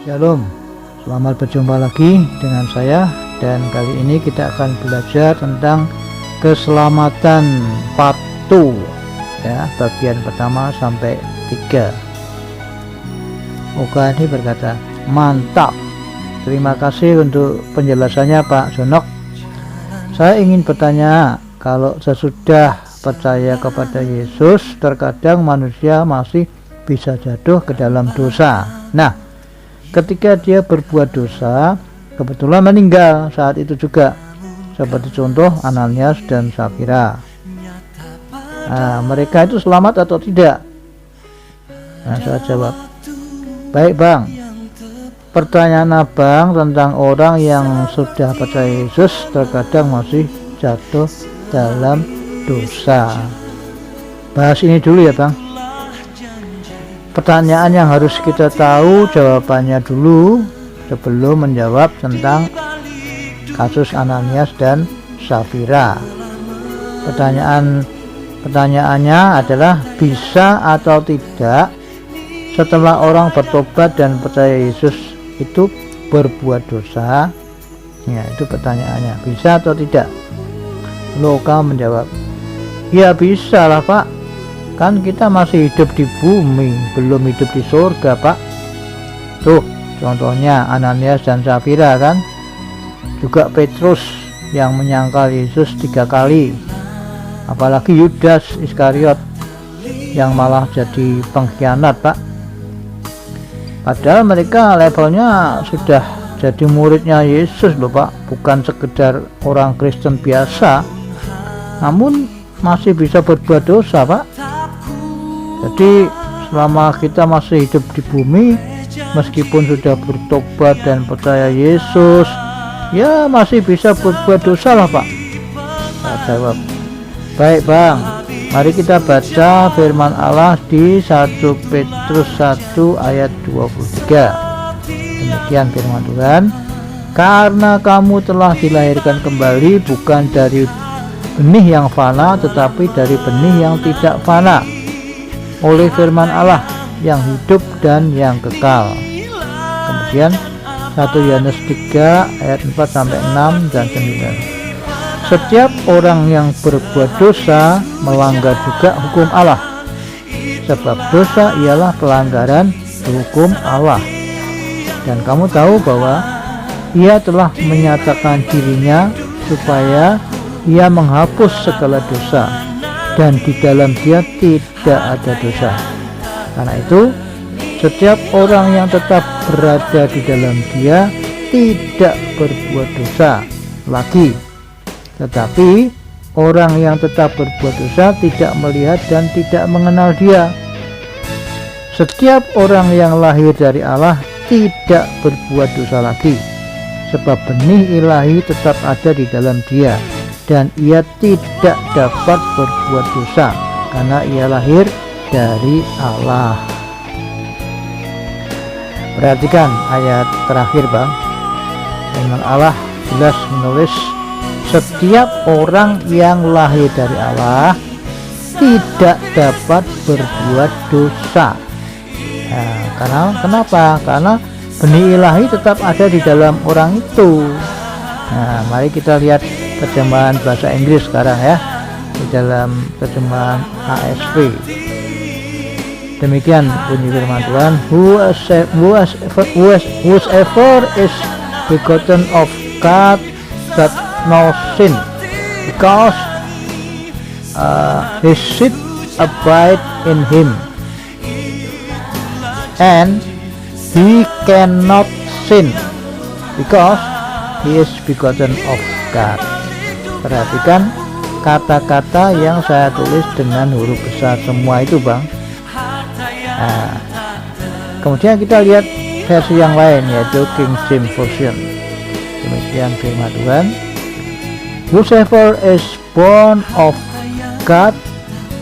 Shalom, selamat berjumpa lagi dengan saya, dan kali ini kita akan belajar tentang keselamatan part 2 ya, bagian pertama sampai 3. Oka ini berkata, mantap, terima kasih untuk penjelasannya Pak Jonok. Saya ingin bertanya, kalau sesudah percaya kepada Yesus, terkadang manusia masih bisa jatuh ke dalam dosa. Nah, ketika dia berbuat dosa, kebetulan meninggal saat itu juga, seperti contoh Ananias dan Safira. Nah, mereka itu selamat atau tidak? Nah, saya jawab, baik Bang, pertanyaan Abang tentang orang yang sudah percaya Yesus terkadang masih jatuh dalam dosa. Bahas ini dulu ya Bang. Pertanyaan yang harus kita tahu jawabannya dulu sebelum menjawab tentang kasus Ananias dan Safira. Pertanyaannya adalah, bisa atau tidak setelah orang bertobat dan percaya Yesus itu berbuat dosa? Ya, itu pertanyaannya, bisa atau tidak? Loka menjawab, ya bisa lah Pak, kan kita masih hidup di bumi, belum hidup di surga Pak. Tuh contohnya Ananias dan Safira kan, juga Petrus yang menyangkal Yesus 3 kali, apalagi Yudas Iskariot yang malah jadi pengkhianat Pak. Padahal mereka levelnya sudah jadi muridnya Yesus loh Pak, bukan sekedar orang Kristen biasa, namun masih bisa berbuat dosa Pak. Jadi selama kita masih hidup di bumi, meskipun sudah bertobat dan percaya Yesus, ya masih bisa berbuat dosa lah Pak. Saya jawab, baik Bang, mari kita baca firman Allah di 1 Petrus 1 ayat 23. Demikian firman Tuhan, karena kamu telah dilahirkan kembali bukan dari benih yang fana, tetapi dari benih yang tidak fana, oleh firman Allah yang hidup dan yang kekal. Kemudian 1 Yohanes 3 ayat 4 sampai 6 dan 9. Setiap orang yang berbuat dosa melanggar juga hukum Allah, sebab dosa ialah pelanggaran hukum Allah. Dan kamu tahu bahwa Ia telah menyatakan dirinya supaya Ia menghapus segala dosa, dan di dalam Dia tidak ada dosa. Karena itu, setiap orang yang tetap berada di dalam Dia tidak berbuat dosa lagi. Tetapi orang yang tetap berbuat dosa tidak melihat dan tidak mengenal Dia. Setiap orang yang lahir dari Allah tidak berbuat dosa lagi, sebab benih ilahi tetap ada di dalam Dia, dan ia tidak dapat berbuat dosa karena ia lahir dari Allah. Perhatikan ayat terakhir Bang. Firman Allah jelas menulis, setiap orang yang lahir dari Allah tidak dapat berbuat dosa. Nah, kenapa? Karena benih ilahi tetap ada di dalam orang itu. Nah, mari kita lihat terjemahan bahasa Inggris sekarang ya, di dalam terjemahan ASV. Demikian bunyi firman Tuhan, whosoever is begotten of God that no sin, because his seed abide in him, and he cannot sin because he is begotten of God. Perhatikan kata-kata yang saya tulis dengan huruf besar semua itu Bang. Nah, kemudian kita lihat versi yang lain, yaitu King James Version. Demikian firman Tuhan, whosoever is born of God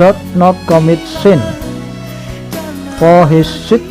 doth not commit sin, for his seed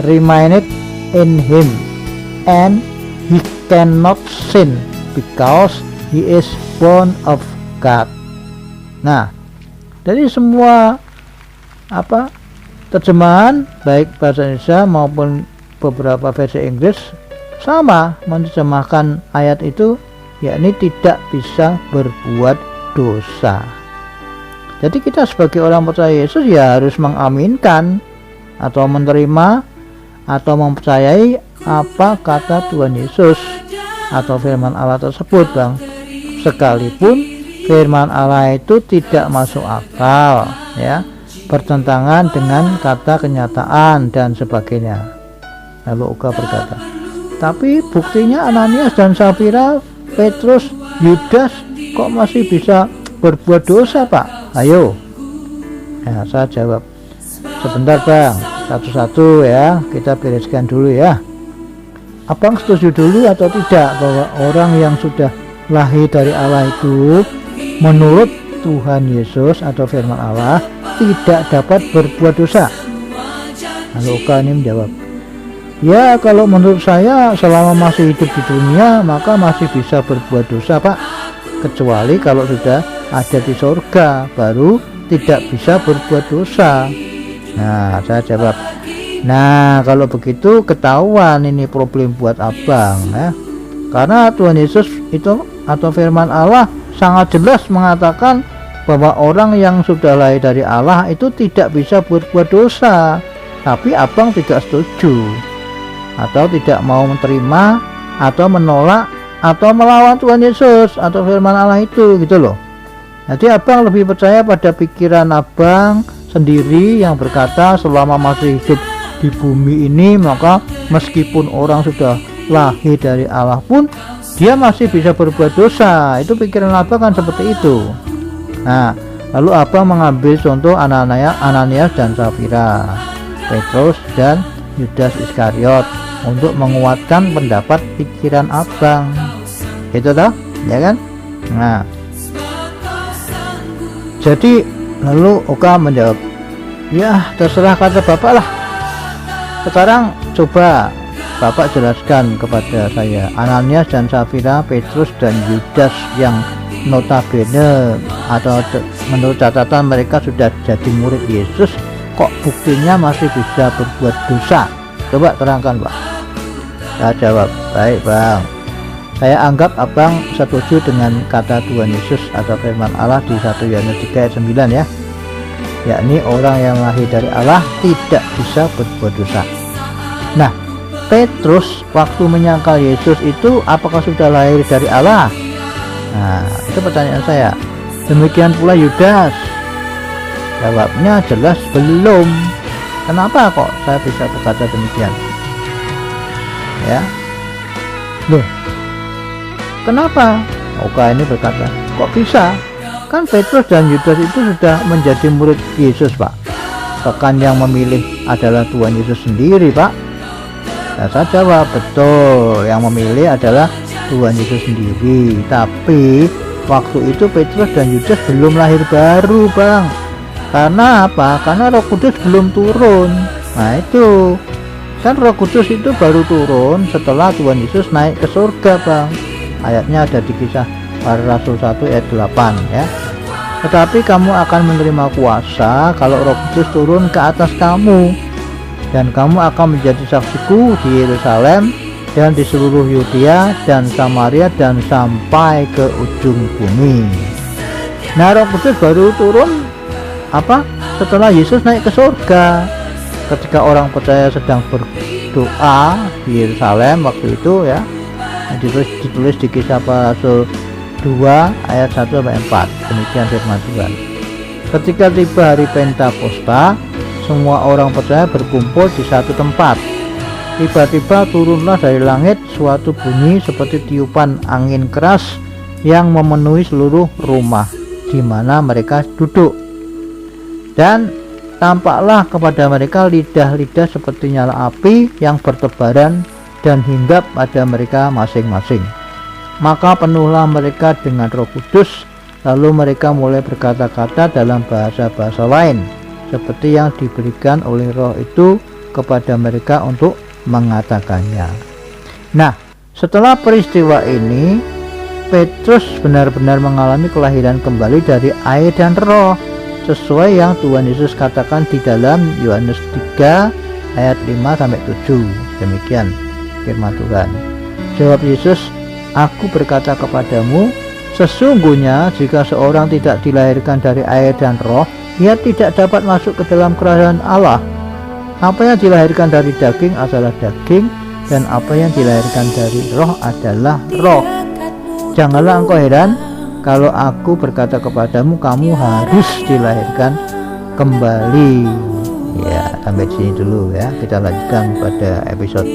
remaineth in him, and he cannot sin because he is born of God. Nah, dari semua terjemahan baik bahasa Indonesia maupun beberapa versi Inggris sama menerjemahkan ayat itu, yakni tidak bisa berbuat dosa. Jadi kita sebagai orang percaya Yesus ya harus mengaminkan atau menerima atau mempercayai apa kata Tuhan Yesus atau firman Allah tersebut, Bang. Sekalipun firman Allah itu tidak masuk akal, ya, bertentangan dengan kata kenyataan dan sebagainya. Lalu Oka berkata, tapi buktinya Ananias dan Safira, Petrus, Yudas kok masih bisa berbuat dosa, Pak? Ayo. Ya, saya jawab, sebentar Bang, satu-satu ya, kita bereskan dulu ya. Abang setuju dulu atau tidak bahwa orang yang sudah lahir dari Allah itu menurut Tuhan Yesus atau firman Allah tidak dapat berbuat dosa? Lalu Oka ini menjawab, ya kalau menurut saya selama masih hidup di dunia maka masih bisa berbuat dosa, Pak, kecuali kalau sudah ada di surga baru tidak bisa berbuat dosa. Nah, saya jawab, nah kalau begitu ketahuan ini problem buat abang ya, karena Tuhan Yesus itu atau firman Allah sangat jelas mengatakan bahwa orang yang sudah lahir dari Allah itu tidak bisa berbuat dosa. Tapi abang tidak setuju atau tidak mau menerima atau menolak atau melawan Tuhan Yesus atau firman Allah itu, gitu loh. Jadi abang lebih percaya pada pikiran abang sendiri yang berkata selama masih hidup di bumi ini maka meskipun orang sudah lahir dari Allah pun dia masih bisa berbuat dosa. Itu pikiran abang kan seperti itu. Nah, lalu abang mengambil contoh Ananias dan Safira, Petrus dan Yudas Iskariot untuk menguatkan pendapat pikiran abang. Itu toh, ya kan? Nah, jadi lalu Oka menjawab, ya terserah kata bapak lah. Sekarang coba bapak jelaskan kepada saya, Ananias dan Safira, Petrus dan Yudas yang notabene atau menurut catatan mereka sudah jadi murid Yesus, kok buktinya masih bisa berbuat dosa? Coba terangkan, Pak. Saya jawab, baik Bang, saya anggap abang setuju dengan kata Tuhan Yesus atau firman Allah di 1 Yohanes 3 ayat 9 ya, yakni orang yang lahir dari Allah tidak bisa berbuat dosa. Nah, Petrus waktu menyangkal Yesus itu apakah sudah lahir dari Allah? Nah, itu pertanyaan saya. Demikian pula Yudas. Jawabnya jelas belum. Kenapa kok saya bisa berkata demikian? Ya, loh, kenapa? Oka ini berkata, kok bisa? Kan Petrus dan Yudas itu sudah menjadi murid Yesus, Pak. Bahkan yang memilih adalah Tuhan Yesus sendiri, Pak. Nah, saya jawab, betul, yang memilih adalah Tuhan Yesus sendiri. Tapi waktu itu Petrus dan Yudas belum lahir baru, Bang. Karena apa? Karena Roh Kudus belum turun. Nah, itu kan Roh Kudus itu baru turun setelah Tuhan Yesus naik ke surga, Bang. Ayatnya ada di Kisah Para Rasul 1 ayat 8 ya. Tetapi kamu akan menerima kuasa kalau Roh Kudus turun ke atas kamu, dan kamu akan menjadi saksiku di Yerusalem dan di seluruh Yudea dan Samaria dan sampai ke ujung bumi. Nah, Roh Kudus baru turun apa? Setelah Yesus naik ke surga. Ketika orang percaya sedang berdoa di Yerusalem waktu itu ya, ditulis di Kisah Para Rasul 2 ayat 1 sampai 4. Demikian firman Tuhan. Ketika tiba hari Pentakosta, semua orang percaya berkumpul di satu tempat. Tiba-tiba turunlah dari langit suatu bunyi seperti tiupan angin keras yang memenuhi seluruh rumah di mana mereka duduk. Dan tampaklah kepada mereka lidah-lidah seperti nyala api yang bertebaran dan hinggap pada mereka masing-masing. Maka penuhlah mereka dengan Roh Kudus, lalu mereka mulai berkata-kata dalam bahasa-bahasa lain, seperti yang diberikan oleh Roh itu kepada mereka untuk mengatakannya. Nah, setelah peristiwa ini, Petrus benar-benar mengalami kelahiran kembali dari air dan Roh, sesuai yang Tuhan Yesus katakan di dalam Yohanes 3 ayat 5 sampai 7. Demikian firman Tuhan. Jawab Yesus, aku berkata kepadamu, sesungguhnya jika seorang tidak dilahirkan dari air dan roh, ia tidak dapat masuk ke dalam kerajaan Allah. Apa yang dilahirkan dari daging adalah daging, dan apa yang dilahirkan dari roh adalah roh. Janganlah engkau heran kalau aku berkata kepadamu, kamu harus dilahirkan kembali. Ya, sampai sini dulu ya. Kita lanjutkan pada episode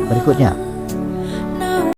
berikutnya.